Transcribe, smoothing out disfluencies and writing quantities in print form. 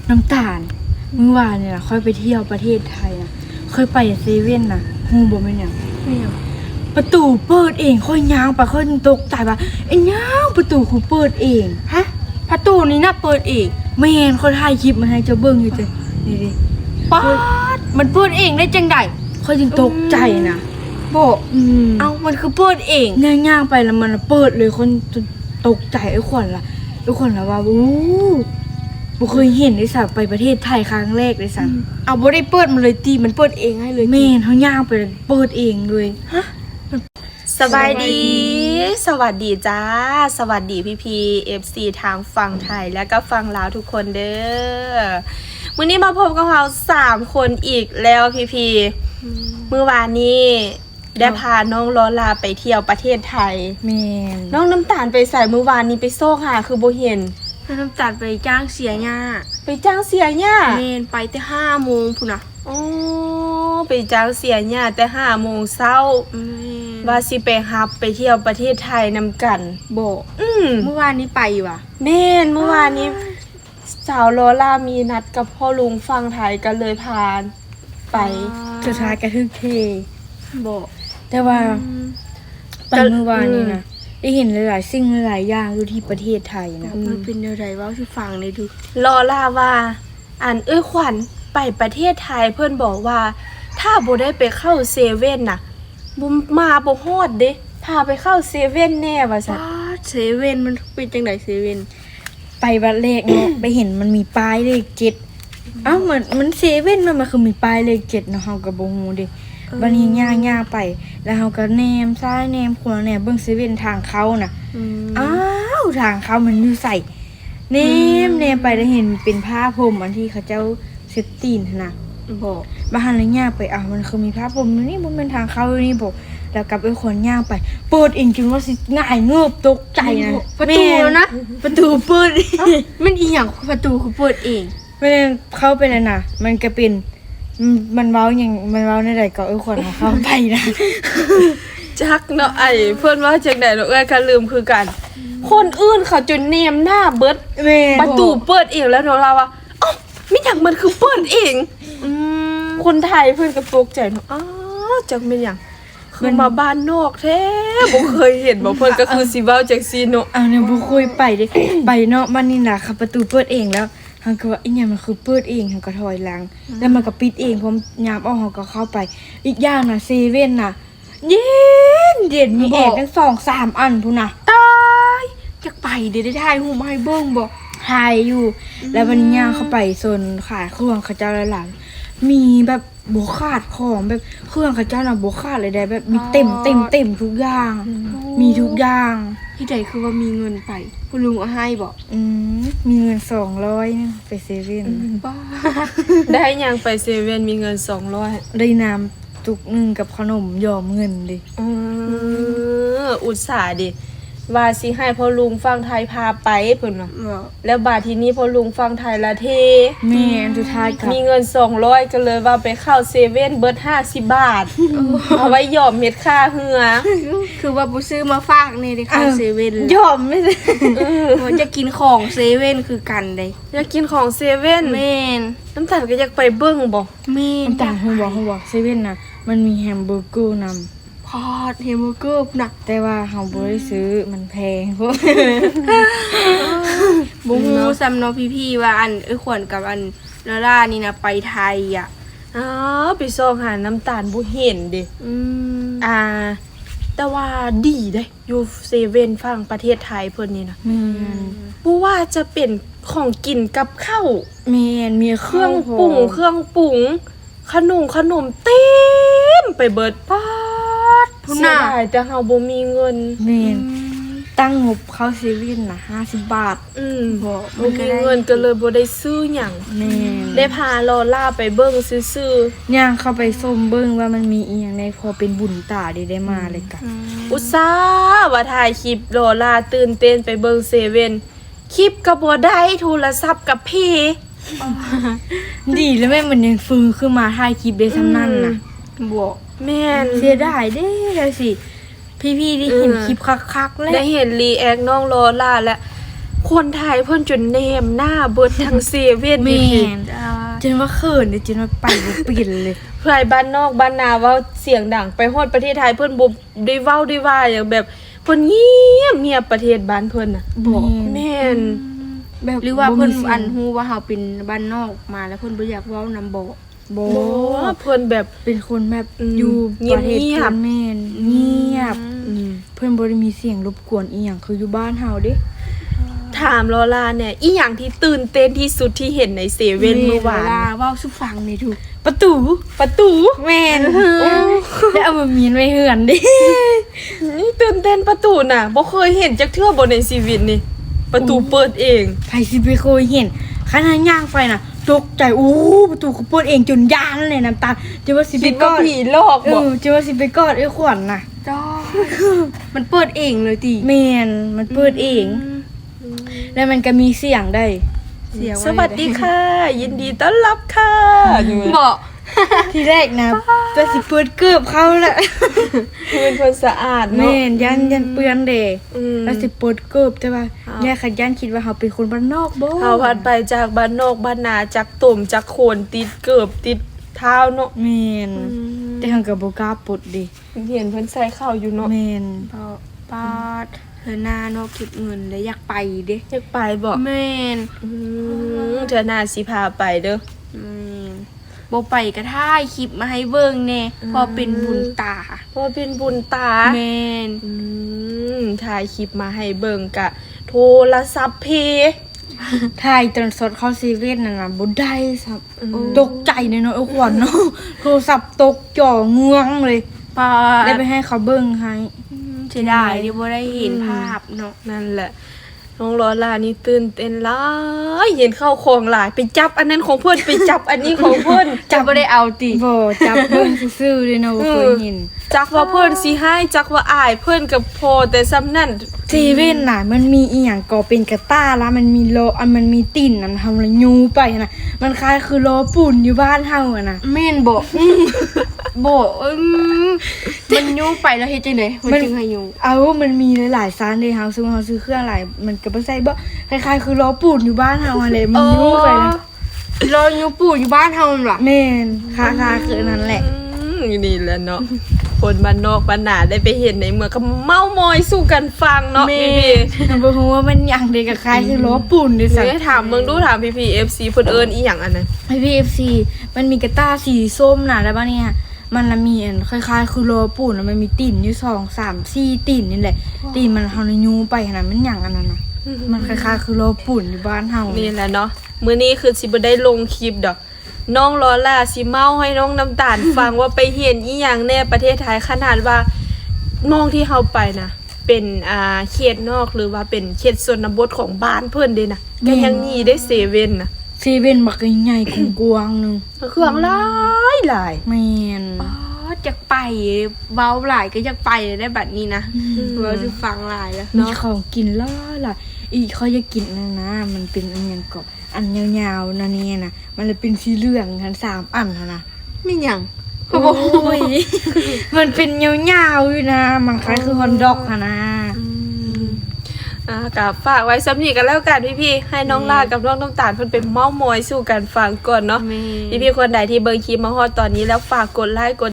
น้ำตาลเมื่อวานเนี่ยนะค่อยไปเที่ยวประเทศไทยนะเคยไปเซเว่นนะฮู้บ่แม่นหยังประตูเปิดเองค่อยย่างไปค่อยตกใจว่าไอ้ย่างประตูคือเปิดเองฮะประตูนี้น่ะเปิดเองแม่นค่อยถ่ายคลิปมาให้เจ้าเบิ่งอยู่จ้ะนี่ดิ ป๊าดมันเปิดเองได้จังได๋ค่อยจึงตกใจนะบ่เอ้ามันคือเปิดเองย่างๆไปแล้วมันเปิดเลยคนตกใจไอ้ขวัญล่ะว่าโอ้บ่เคยเห็นเลยสัไปประเทศไทยครั้งแรกเลยสัเอาบ่ได้เปิดมันเลยตีมันเปิดเองให้เลยแม่นเฮาย่างไปเปิดเองเลยฮะสบายดีสวัสดีจ้าสวัสดีพี่ๆ FC ทางฝั่งไทยและก็ฝั่งลาวทุกคนเด้อมื้อนี้มาพบกับเรา3คนอีกแล้วพี่ๆเมื่อวานนี้ได้พาน้องลอลาไปเที่ยวประเทศไทยแม่นน้องน้ำตาลไปใส่เมื่อวานนี้ไปโซกหาคือบ่เห็นน้ำตาลไปจ้างเสียหญ้าไปจ้างเสียหญ้าแม่นไปแต่ 5:00 นพุ่นน่ะอ๋อไปจ้างเสียหญ้าแต่ 5:00 นเช้าว่าสิไปฮับไปเที่ยวประเทศไทยนำกันบ่เมื่อวานนี้ไปว่ะแม่นเมื่อวานนี้สาวลอล่ามีนัดกับพ่อลุงฝั่งไทยกันเลยพาไปสุดท้ายก็ทึกเทบ่แต่ว่าไปเมื่อวานนี้นะได้เห็นหลายๆสิ่งหลายอย่างอยู่ที่ประเทศไทยนะมันเป็นอะไรวะที่ฟังได้ดูลอล่าว่าขวัญไปประเทศไทยเพื่อนบอกว่าถ้าบ่ได้ไปเข้าเซเว่นน่ะบ่มาบ่ฮอดเด้พาไปเข้าเซเว่นแน่ว่าซั่นเซเว่นมันเป็นจังได๋เซเว่นไปบัดแรกเนาะ ไปเห็นมันมีป้ายเลข7อ้าวมันเซเว่นมันคือมีป้ายเลข7เนาะเฮาก็บ่ฮู้เด้บัดนี้ย่างๆไปแล้วเฮาก็แนมซ้ายแนมขวาแนมเบิ่งเซเว่นทางเข้าน่ะอ้าวทางเข้ามันอยู่ใส่แนมไปได้เห็นเป็นผ้าพรมอันที่เขาเจ้าเซ็ตตีนน่ะบ่บ้านเลยย่างไปมันคือมีผ้าพรมนี่บ่แม่นทางเข้านี่บ่แล้วกลับไปคนย่างไปเปิดเองจนว่าสิง่ายเงือบตกใจนะประตูนะประตูเปิดมันอีหยังประตูคือเปิดเองแม่นเข้าไปแล้วน่ะมันก็เป็นมันเว้าหยังมันเว้าในใดก็คนเข้าไปนะจักเนาะเพิ่นว่าจังได๋เนาะก็ลืมคือกันคนอื่นเขาจนแนมหน้าเบิดประตูเปิดเองแล้วเราว่าอ้าวมีหยังมันคือเปิดเองคนไทยเพิ่นก็ตกใจเนาะอ้าวจักแม่นหยังคือมาบ้านนอกแท้บ่เคยเห็นบ่เพิ่นก็คือสิเว้าจังซี่เนาะเนี่ยบ่เคยไปเด้ไปเนาะมันนี่น่ะค่ะประตูเปิดเองแล้วเฮาก็ว่าอีหยังมันคือเปิดเองเฮาก็ถอยหลังแล้วมันก็ปิดเองพร้อมยามออกเฮาก็เข้าไปอีกอย่างน่ะเซเว่นน่ะเย็นมีแอร์ตั้ง 2-3 อันพุ่นน่ะตายจักไปได้ถ่ายรูปมาให้เบิ่งบ่ถ่ายอยู่แล้วมันย่างเข้าไปโซนขายเครื่องเขาเจ้าหลายๆมีแบบบ่ขาดของแบบเครื่องเขาเจ้าน่ะบ่ขาดเลยได้แบบมีเต็มทุกอย่างมีทุกอย่างที่ใดคือว่ามีเงินไปคุณลุงเอาให้บ่มีเงิน200นึงไปเซเว่นบ้าได้ยังไปเซเว่นมีเงิน200ได้น้ำตุกนึงกับขนมยอมเงินดิอุตส่าห์ดิว่าสิให้พ่อลุงฟังไทยพาไปเพิ่นว่าแล้วบาดทีนี้พ่อลุงฟังไทยละเทแม่สุดท้ายมีเงิน200ก็เลยว่าไปเข้าเซเว่นเบิด50 บาทเอาไว้ยอมเม็ดค่าเหือคือว่าบ่ซื้อมาฝากนี่ได้เข้าเซเว่นยอมไม่ได้ว่าจะกินของเซเว่นคือกันได้อยากกินของเซเว่นแม่นน้ำตาลก็อยากไปเบิ่งบ่แม่นน้ำตาลเฮาบอกเซเว่นน่ะมันมีแฮมเบอร์เกอร์นำพอดแฮมเบอร์เกอร์น่ะแต่ว่าเฮาบ่ได้ซื้อมันแพงพวกบ่ฮู้ซ้ำเนาะพี่ๆว่าขวัญกับลาล่านี่นะไปไทยอ่ะไปส่องหาน้ำตาลบ่เห็นเด้แต่ว่าดีเด้อยู่เซเว่นฝั่งประเทศไทยเพิ่นนี่นะบ่ว่าจะเป็นของกินกับข้าวแม่นมีเครื่องปรุงขนมเต็มไปเบิดปาดพุ่นน่ะแต่เฮาบ่มีเงินแม่นตั้งงบเข้าเซเว่นน่ะ50 บาทบ่มีเงินก็เลยบ่ได้ซื้อหยังแม่นได้พาลอล่าไปเบิ่งซื่อย่างเข้าไปชมเบิ่งว่ามันมีอีหยังในพอเป็นบุญตาได้มาเลยกะอุตส่าห์ว่าถ่ายคลิปลอล่าตื่นเต้นไปเบิ่งเซเว่นคลิปก็บ่ได้โทรศัพท์กับพี่ดีแล้วแม่มันยังฟื้นขึ้นมาถ่ายคลิปได้ซำนั้นน่ะบ่แม่นเสียดายเด้เลยสิพี่ๆได้เห็นคลิปคักๆแล้วได้เห็นรีแอคน้องลอล่าแล้ว คนไทยเพิ่นจนแนมหน้าเบิดทั้งเซเว่น แม่ พี่ นจนว่าเขินเด้จนว่าไปบ่เป็นเลย ใครบ้านนอกบ้านนาเว้าเสียงดังไปฮอดประเทศไทยเพิ่นบ่ได้เว้าได้ว่าอย่างแบบเพิ่นเงียบประเทศบ้านเพิ่นน่ะ บอก แม่น แบบ หรือว่าเพิ่น บ่มีสียง อันฮู้ว่าเฮาเป็นบ้านนอกมาแล้วเพิ่นบ่อยากเว้านำบ่ บ่ บ่เพิ่นแบบ เป็นคนแบบ อืม อยู่ เงียบ ประเทศ เงียบ เพิ่นแม่นเงียบ อืม เพิ่นบ่ได้มีเสียงรบกวนอีหยังคืออยู่บ้านเฮาเด้ ถามลอลาเนี่ยอีหยังที่ตื่นเต้นที่สุดที่เห็นในเซเว่นเมื่อวาน เวลาเว้าสู่ฟังนี่ถูก ประตู แม่นแล้วเอามามีนไว้เหือนดิ นี่ตื่นเต้นประตูน่ะบ่เคยเห็นจักเทื่อบ่ในชีวิตนี่ ประตูเปิดเอง ไผสิไปเคยเห็นขนาดย่างไปน่ะตกใจอู้ประตูเขาเปิดเองจนย่านเลยน้ำตาจะว่าสิไป คิด ก ว่า อด ผีหลอก เอ บ่ อจะว่าสิไปกอดไอ้ขวัญน่ะ จ้ามันเปิดเองเลยติ แม่นมันเปิดเอง แล้วมันก็มีเสียงได้ เสียง สวัสดีค่ะ ยินดีต้อนรับค่ะอยู่ บ่ ที่แรกนะจะสิเปิดเกือบเขาแหละ เป็นคนสะอาดเนาะ แม่นยันเปื้อนเด้ อืม แล้วสิเปิดเกือบแต่ว่าเนี่ยขยันคิดว่าเขาเป็นคนบ้านนอกบ่ เฮาพัดไปจากบ้านนอกบ้านนาจากตุ่มจากโคนติดเกือบติดเท้าเนาะ แม่นแต่เฮาก็บ่กล้าปลดดิ เห็นเพิ่นใส่ข้าวอยู่เนาะ แม่น บ่ปาดเธอหน้าเนาะเก็บเงินแล้วอยากไปเด้ อยากไปบ่ แม่น เธอหน้าสิพาไปเด้อ บ่ไปก็ถ่ายคลิปมาให้เบิ่งแน่พอเป็นบุญตา เพราะว่าเป็นบุญตา แม่น ถ่ายคลิปมาให้เบิ่งกะ โทรศัพท์เพ ถ่ายตอนสดเข้าเซเว่นน่ะนะบ่ได้ซับตกใจเนาะไอ้ขวัญเนาะโทรศัพท์ตกจ่อเงื้องเลย ปา ได้ ด ไปให้เขาเบิ่งให้ เสียดายที่บ่ได้เห็นภาพเนาะ นั่นแหละ น้องลอล่านี่ตื่นเต้นหลายเห็นเข้าของหลายไปจับอันนั้นของเพิ่นไปจับอันนี้ของเพิ่น จะบ่ได้เอาติ บ่จับเบิ่งซื่อๆเลยเนาะบ่เคยเห็น จักว่าเพิ่นสิให้จักว่าอายเพิ่นกับพอแต่ซ้ำนั่น เซเว่นน่ะมันมีอีหยังก็เป็นกระต้าแล้วมันมีโลอันมันมีติ่นอันทำละยูไปนะมันคล้ายคือโลปุ่นอยู่บ้านเฮาอะนะ แม่นบ่บ่มันยุ่งไปแล้วเฮ็ดจังได๋มันจึงให้ยุ่ง เอามันมีหลายๆซานเลยเฮาซื้อเครื่องหลายมันก็บ่ใส่บ่คล้ายๆคือโลปุ่นอยู่บ้านเฮาอะไรมันยูไปนะ รออยู่ปู่อยู่บ้านเฮานั่นล่ะ แม่นคาคืออันนั้นแหละ นี่แหละเนาะ คนบ้านนอกบ้านนาได้ไปเห็นในเมืองก็เมามอยสู้กันฟังเนาะพี่พี่ บ่ฮู้ว่ามันหยังเด็กกับคล้ายคือโลปุ่นด้วย ๆ ซ้ำ ได้ถามเมืองดูถามพี่พี่FC เพิ่นเอิ้นอีหยังอันนั้น ให้ PFC มันมีกระต้าสีส้มน่ะแล้วบ้าเนี่ยมันละมีอันคล้ายๆคือโลปุ่นแล้วมันมีติ่นอยู่2 3 4ติ่นนี่แหละติ่นมันเฮาเลยยูไปขนาดมันหยังอันนั้นน่ะมันคล้ายๆคือโลปุ่นอยู่บ้านเฮา นี่แหละเนาะมื้อนี้คือสิบ่ได้ลงคลิปดอก น้องลอล่าสิเมาให้น้องน้ำตาล ฟังว่าไปเห็นอีหยังในประเทศไทยขนาดว่ามองที่เฮาไปนะเป็นเขตนอกหรือว่าเป็นเขตชนบทของบ้านเพิ่นเด้นะก็ยังมีได้เซเว่นนะ เซเว่นบักใหญ่ๆกว้างๆนึง เครื่องหลายหลาย แม่น อ๋ออยากไปเบาหลายก็อยากไปได้บัดนี้นะเว้าสิฟังหลายแล้ว มี เนาะ ของกินหลายๆอีกเขาจะกินนั่นนะมันเป็นอันหยังก็อันยาวๆนั่นนี่นะมันเลยเป็นสีเหลืองทั้ง3อันน่ะนะ มีหยัง โอ้ย มันเป็นยาวๆอยู่นะ มันคล้ายคือฮอนดอกอะนะ กับฝากไว้สำนีกันแล้วกันพี่ๆให้น้องลากับน้องน้ำตาลเพิ่นเป็นเมามอยสู้กันฟังก่อนเนาะ แม่ พี่ๆคนใดที่เบิ่งคลิปมาฮอดตอนนี้แล้วฝากกดไลค์กด